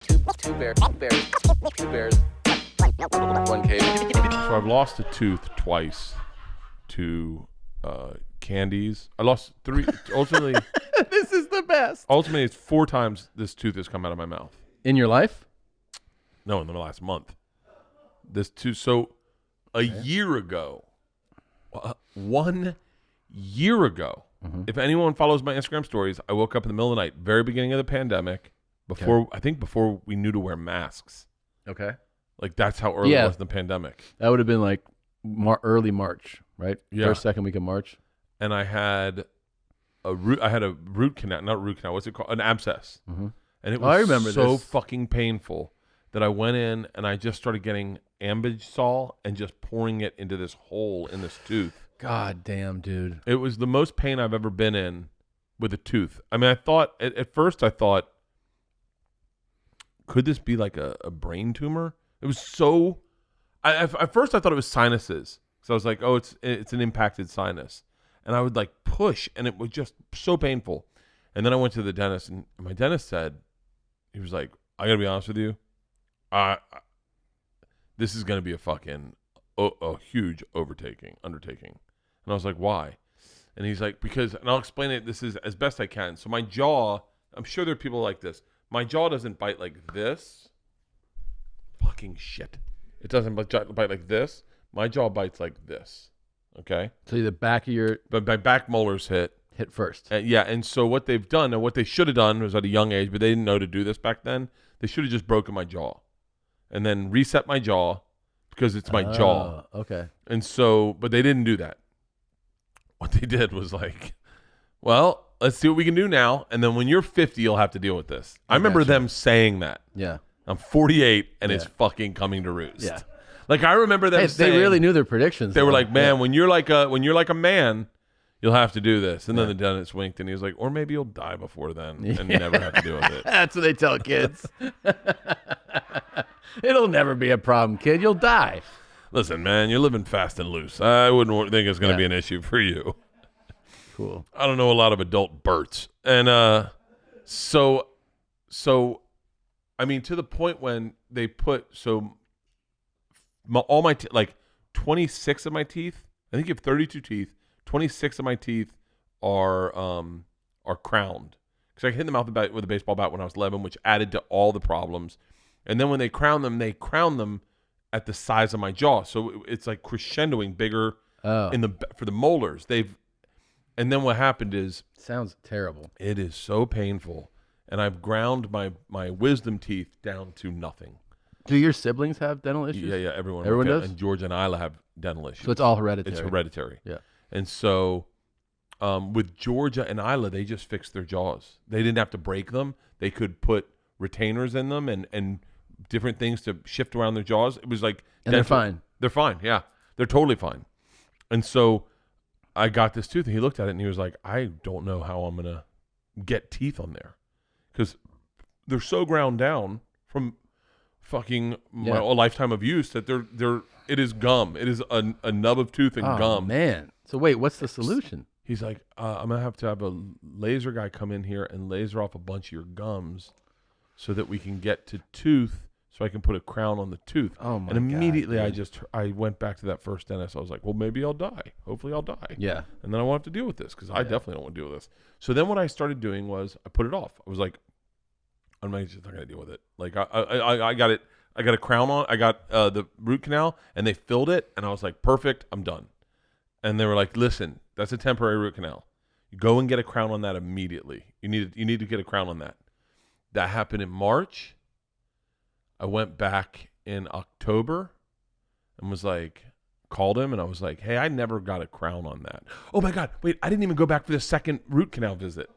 Two bears, one cave. So I've lost a tooth twice to candies. I lost 3. Ultimately, This is the best. ultimately, it's 4 times this tooth has come out of my mouth. In your life? No, in the last month. This tooth. So a year ago, 1 year ago, if anyone follows my Instagram stories, I woke up in the middle of the night, very beginning of the pandemic, before we knew to wear masks. Okay. Like that's how early it was in the pandemic. That would have been like early March, right? Yeah. First, second week of March. And I had a root canal, not root canal. What's it called? An abscess. And it was I remember so this. fucking painful that I went in and I just started getting Ambisol and just pouring it into this hole in this tooth. God damn, dude. It was the most pain I've ever been in with a tooth. I mean, I thought at first, could this be like a brain tumor? It was so. At first, I thought it was sinuses. So I was like, oh, it's an impacted sinus, and I would like push, and it was just so painful. And then I went to the dentist, and my dentist said, he was like, I gotta be honest with you, this is gonna be a huge undertaking. And I was like, why? And he's like, because, and I'll explain it. This is as best I can. So my jaw, I'm sure there are people like this. My jaw doesn't bite like this. Fucking shit. It doesn't bite like this. My jaw bites like this. Okay? So the back of your But my back molars hit first. Yeah, and so what they've done, and what they should have done was at a young age, but they didn't know to do this back then. They should have just broken my jaw and then reset my jaw because it's my jaw. Okay. And so, but they didn't do that. What they did was like, well, let's see what we can do now. And then when you're 50, you'll have to deal with this. I remember them saying that. Yeah. I'm 48 and it's fucking coming to roost. Yeah. Like I remember them saying, they really knew their predictions. they were like, man, when you're like a man, you'll have to do this. And then the dentist winked and he was like, or maybe you'll die before then and never have to deal with it. That's what they tell kids. It'll never be a problem, kid. You'll die. Listen, man, you're living fast and loose. I wouldn't think it's going to be an issue for you. Cool. I don't know a lot of adult Berts. And so I mean, to the point when they put, all my, like 26 of my teeth, I think you have 32 teeth, 26 of my teeth are crowned. Because I hit them out with a baseball bat when I was 11, which added to all the problems. And then when they crown them at the size of my jaw. So it's like crescendoing bigger for the molars. And then what happened is, sounds terrible. It is so painful, and I've ground my wisdom teeth down to nothing. Do your siblings have dental issues? Yeah, everyone does. And George and Isla have dental issues. So it's all hereditary. It's hereditary. Yeah. And so, with Georgia and Isla, they just fixed their jaws. They didn't have to break them. They could put retainers in them and different things to shift around their jaws. It was like, and they're fine. They're fine. Yeah, they're totally fine. And so, I got this tooth, and he looked at it, and he was like, I don't know how I'm gonna get teeth on there, because they're so ground down from fucking my lifetime of use that it is gum. It is a nub of tooth and gum. Man. So wait, what's the solution? He's like, I'm gonna have to have a laser guy come in here and laser off a bunch of your gums so that we can get to tooth, so I can put a crown on the tooth. Oh my God. And immediately God, I went back to that first dentist. I was like, well, maybe I'll die. Hopefully I'll die. Yeah. And then I won't have to deal with this, because I definitely don't want to deal with this. So then what I started doing was I put it off. I was like, I'm just not gonna deal with it. Like I got it. I got a crown on. I got the root canal, and they filled it, and I was like, perfect. I'm done. And they were like, listen, that's a temporary root canal. You go and get a crown on that immediately. You need to get a crown on that. That happened in March. I went back in October and was like, called him, and I was like, hey, I never got a crown on that. Oh my God, wait, I didn't even go back for the second root canal visit.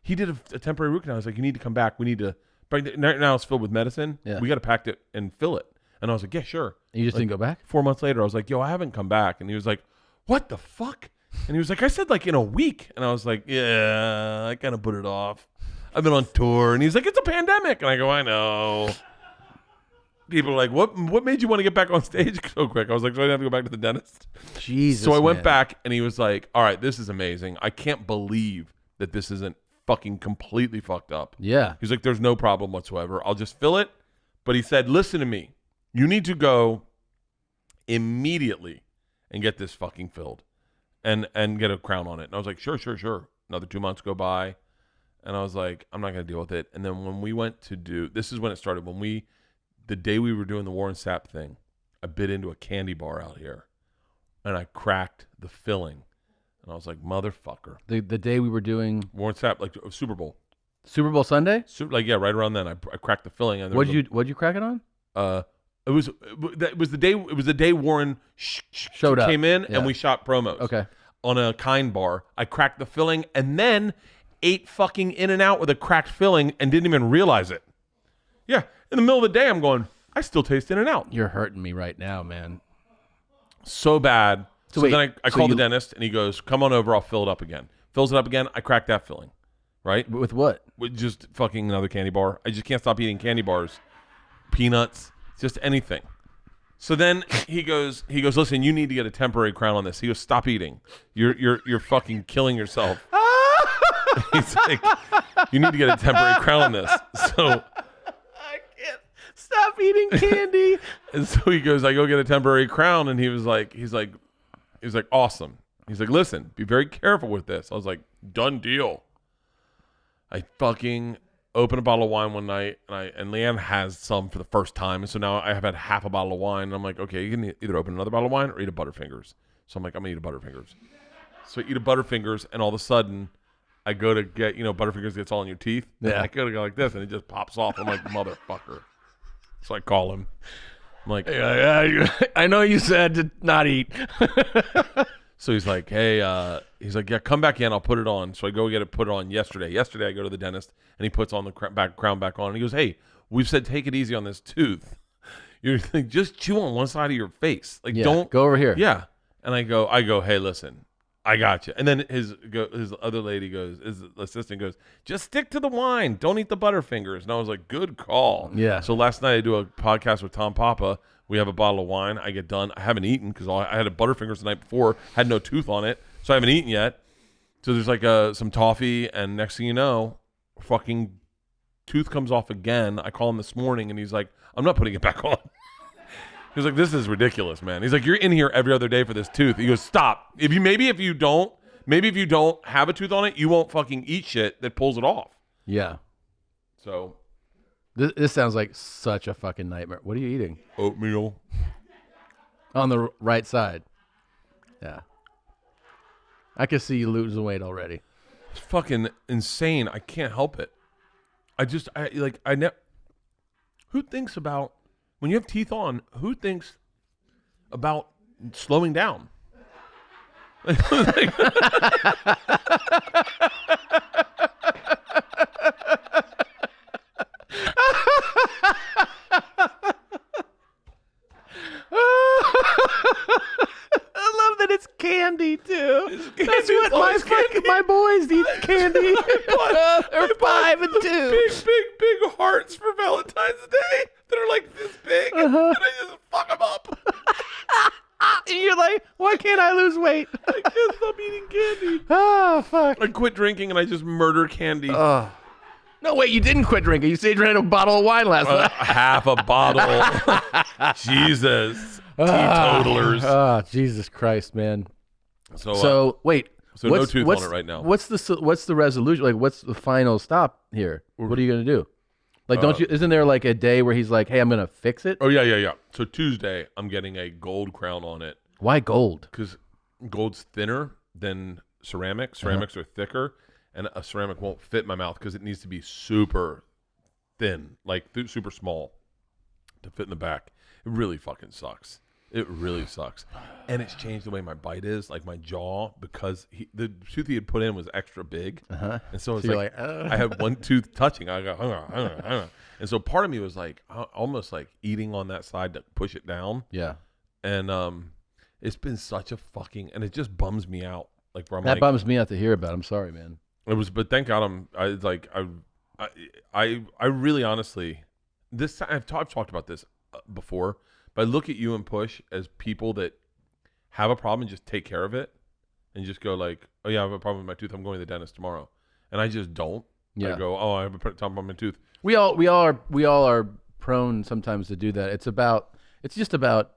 He did a temporary root canal. I was like, you need to come back. We need to, right now it's filled with medicine. Yeah. We got to pack it and fill it. And I was like, yeah, sure. And you just didn't go back? 4 months later, I was like, yo, I haven't come back. And he was like, what the fuck? And he was like, I said like in a week. And I was like, yeah, I kind of put it off. I've been on tour. And he's like, it's a pandemic. And I go, I know. People are like, what made you want to get back on stage so quick? I was like, so I didn't have to go back to the dentist. Jesus. So I went back, and he was like, all right, this is amazing. I can't believe that this isn't fucking completely fucked up. Yeah. He's like, there's no problem whatsoever. I'll just fill it. But he said, listen to me. You need to go immediately and get this fucking filled and get a crown on it. And I was like, sure. Another 2 months go by. And I was like, I'm not going to deal with it. And then when we went to do, this is when it started. The day we were doing the Warren Sapp thing, I bit into a candy bar out here and I cracked the filling. And I was like, motherfucker. The day we were doing Warren Sapp, like Super Bowl. Super Bowl Sunday? Right around then, I cracked the filling. And What'd you crack it on? It was the day Warren Showed up. came in Yeah. and we shot promos. Okay. On a kind bar. I cracked the filling and then ate fucking In-N-Out with a cracked filling and didn't even realize it. Yeah. In the middle of the day, I'm going, I still taste In-N-Out. You're hurting me right now, man. So bad. So wait, then I so called the you- dentist and he goes, come on over, I'll fill it up again. Fills it up again, I crack that filling. Right? With what? With just fucking another candy bar. I just can't stop eating candy bars. Peanuts, just anything. So then he goes, listen, you need to get a temporary crown on this. He goes, stop eating. You're fucking killing yourself. He's like, you need to get a temporary crown on this. So I can't stop eating candy. and so he goes, I go get a temporary crown, and he's like, awesome. He's like, listen, be very careful with this. I was like, done deal. I fucking opened a bottle of wine one night, and Leanne has some for the first time, and so now I have had half a bottle of wine, and I'm like, okay, you can either open another bottle of wine or eat a Butterfingers. So I'm like, I'm gonna eat a Butterfingers. So I eat a Butterfingers, and all of a sudden, I go to get, Butterfingers gets all in your teeth. Yeah. And I go to go like this, and it just pops off. I'm like, motherfucker. So I call him. I'm like, I know you said to not eat. so he's like, hey, yeah, come back in. I'll put it on. So I go put it on yesterday. Yesterday I go to the dentist, and he puts on the crown back on. And he goes, hey, we've said take it easy on this tooth. You're like, just chew on one side of your face. Like, Yeah, don't go over here. Yeah. And I go, hey, listen, I got you. And then his other lady goes, his assistant goes, just stick to the wine. Don't eat the Butterfingers. And I was like, good call. Yeah. So last night I do a podcast with Tom Papa. We have a bottle of wine. I get done. I haven't eaten because I had a Butterfingers the night before. Had no tooth on it. So I haven't eaten yet. So there's like some toffee. And next thing you know, fucking tooth comes off again. I call him this morning and he's like, I'm not putting it back on. He's like, this is ridiculous, man. He's like, you're in here every other day for this tooth. He goes, stop. If you don't have a tooth on it, you won't fucking eat shit that pulls it off. Yeah. So This sounds like such a fucking nightmare. What are you eating? oatmeal. On the right side. Yeah. I can see you losing weight already. It's fucking insane. I can't help it. Who thinks about, when you have teeth on, who thinks about slowing down? I love that it's candy too. That's what my boys eat candy. They're 5 and 2. Big hearts for Valentine's Day that are like this big, and I just fuck them up. And you're like, why can't I lose weight? I can't stop eating candy. Oh fuck. I quit drinking and I just murder candy. No, wait, you didn't quit drinking. You said you drank a bottle of wine last night. Half a bottle. Jesus. Teetotalers. Oh, Jesus Christ, man. So wait. no tooth on it right now. What's the resolution? Like, what's the final stop here? What are you gonna do? Like, isn't there like a day where he's like, hey, I'm gonna fix it? Oh yeah. So Tuesday, I'm getting a gold crown on it Why gold? because gold's thinner than ceramic. Ceramics are thicker, and a ceramic won't fit in my mouth because it needs to be super thin, like super small to fit in the back. It really fucking sucks. It really sucks. And it's changed the way my bite is, like my jaw, because the tooth he had put in was extra big. And so it's you're like, I had one tooth touching. I go, and so part of me was like, almost like eating on that side to push it down. Yeah. And it's been such a fucking, and it just bums me out. Like where I'm That like, bums me out to hear about. I'm sorry, man. it was, but thank God I really honestly, this time I've talked about this before, but I look at you and Push as people that have a problem and just take care of it and just go like, oh yeah, I have a problem with my tooth. I'm going to the dentist tomorrow. and I just don't. Yeah. I go, oh, I have a top on my tooth. We all are prone sometimes to do that. It's just about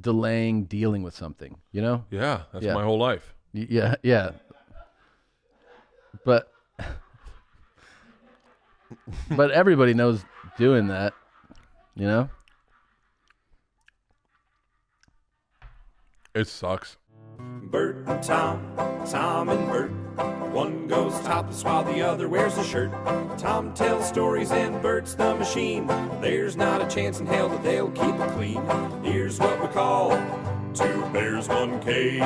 delaying dealing with something, you know? Yeah, that's Yeah. my whole life. Yeah. But everybody knows doing that, you know? It sucks. Bert and Tom, Tom and Bert. One goes topless while the other wears a shirt. Tom tells stories and Bert's the machine. There's not a chance in hell that they'll keep it clean. Here's what we call 2 bears, 1 cave.